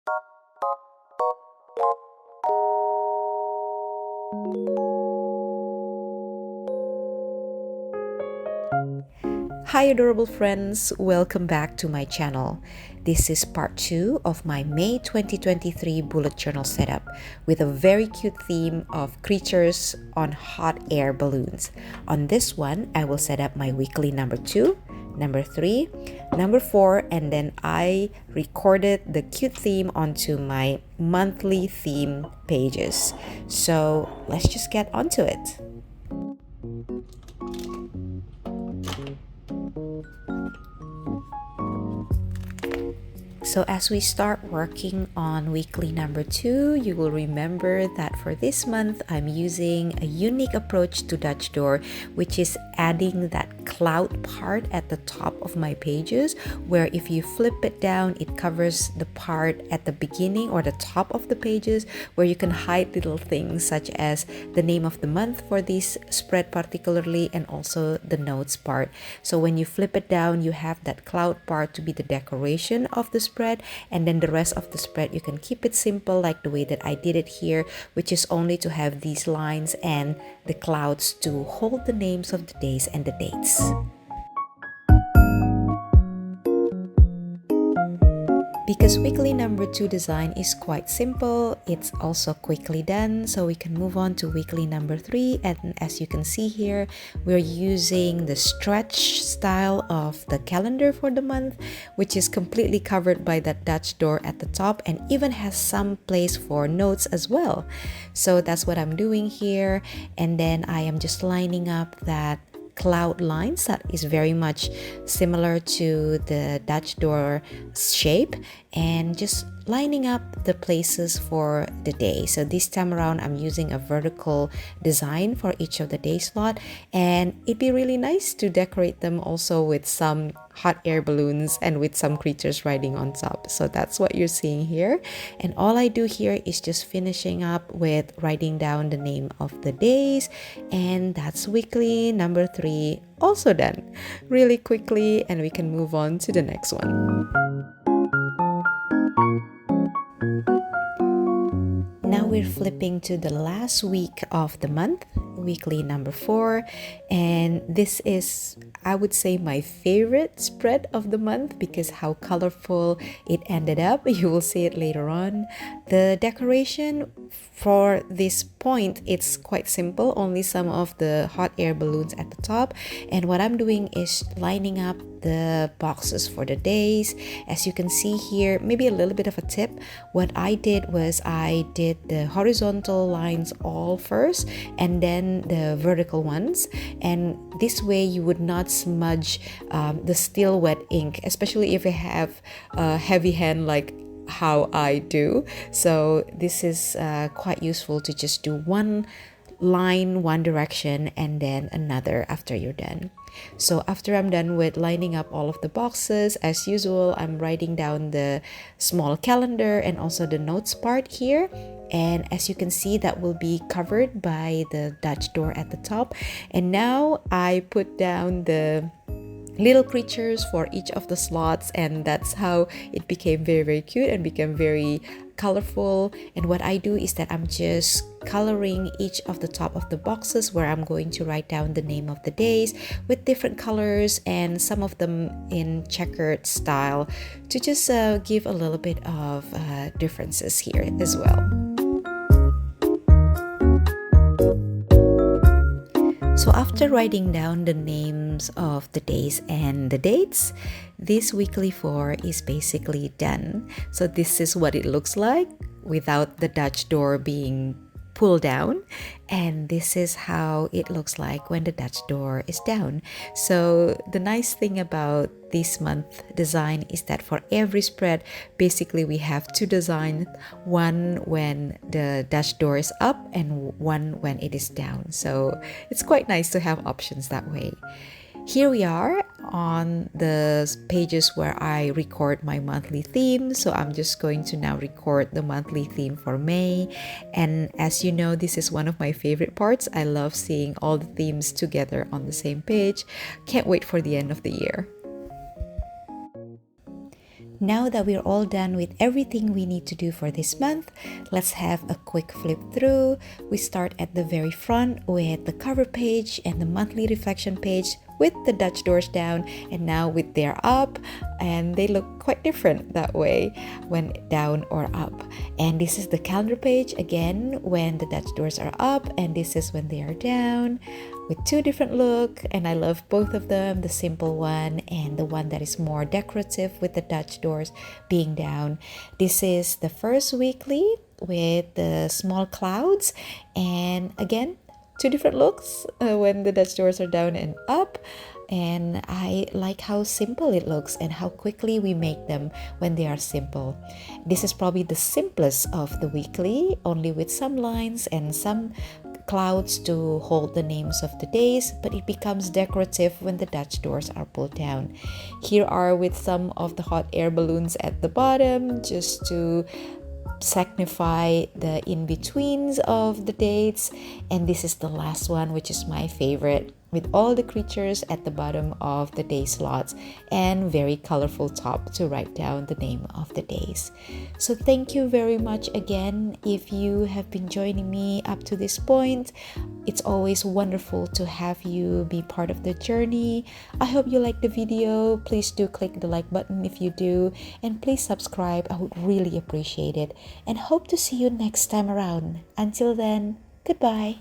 Hi adorable friends, welcome back to my channel. This is part 2 of my May 2023 bullet journal setup with a very cute theme of creatures on hot air balloons. On this one, I will set up my weekly number 2, number 3, number 4, and then I recorded the cute theme onto my monthly theme pages. So let's just get onto it. So as we start working on weekly number 2, you will remember that for this month, I'm using a unique approach to Dutch door, which is adding that cloud part at the top of my pages, where if you flip it down, it covers the part at the beginning or the top of the pages, where you can hide little things such as the name of the month for this spread particularly, and also the notes part. So when you flip it down, you have that cloud part to be the decoration of the spread, and then the rest of the spread you can keep it simple like the way that I did it here, which is only to have these lines and the clouds to hold the names of the days and the dates. Because weekly number 2 design is quite simple, it's also quickly done, so we can move on to weekly number 3. And as you can see here, we're using the stretch style of the calendar for the month, which is completely covered by that Dutch door at the top and even has some place for notes as well. So that's what I'm doing here, and then I am just lining up that cloud lines that is very much similar to the Dutch door shape, and just lining up the places for the day. So this time around I'm using a vertical design for each of the day slot, and it'd be really nice to decorate them also with some hot air balloons and with some creatures riding on top. So that's what you're seeing here, and all I do here is just finishing up with writing down the name of the days, and that's weekly number 3 also done really quickly, and we can move on to the next one. Now we're flipping to the last week of the month, weekly number 4, and this is, I would say, my favorite spread of the month because how colorful it ended up. You will see it later on. The decoration for this point, it's quite simple, only some of the hot air balloons at the top, and what I'm doing is lining up the boxes for the days. As you can see here, maybe a little bit of a tip, what I did was I did the horizontal lines all first and then the vertical ones, and this way you would not smudge the still wet ink, especially if you have a heavy hand like how I do. So this is quite useful to just do one line one direction and then another after you're done. So after I'm done with lining up all of the boxes, as usual, I'm writing down the small calendar and also the notes part here. And as you can see, that will be covered by the Dutch door at the top. And now I put down the little creatures for each of the slots, and that's how it became very cute and became very colorful. And what I do is that I'm just coloring each of the top of the boxes where I'm going to write down the name of the days with different colors, and some of them in checkered style to just give a little bit of differences here as well. So after writing down the names of the days and the dates, this weekly 4 is basically done. So this is what it looks like without the Dutch door being pull down, and this is how it looks like when the Dutch door is down. So the nice thing about this month design is that for every spread, basically we have two designs, one when the Dutch door is up and one when it is down. So it's quite nice to have options that way. Here we are on the pages where I record my monthly theme. So I'm just going to now record the monthly theme for May. And as you know, this is one of my favorite parts. I love seeing all the themes together on the same page. Can't wait for the end of the year. Now that we're all done with everything we need to do for this month, let's have a quick flip through. We start at the very front with the cover page and the monthly reflection page with the Dutch doors down, and now with their up, and they look quite different that way when down or up. And this is the calendar page again when the Dutch doors are up, and this is when they are down, with two different look, and I love both of them, the simple one and the one that is more decorative with the Dutch doors being down. This is the first weekly with the small clouds, and again two different looks when the Dutch doors are down and up. And I like how simple it looks and how quickly we make them when they are simple. This is probably the simplest of the weekly, only with some lines and some clouds to hold the names of the days, but it becomes decorative when the Dutch doors are pulled down. Here are with some of the hot air balloons at the bottom, just to signify the in-betweens of the dates. And this is the last one, which is my favorite, with all the creatures at the bottom of the day slots and very colorful top to write down the name of the days. So thank you very much again if you have been joining me up to this point. It's always wonderful to have you be part of the journey. I hope you like the video. Please do click the like button if you do, and please subscribe. I would really appreciate it, and hope to see you next time around. Until then, goodbye.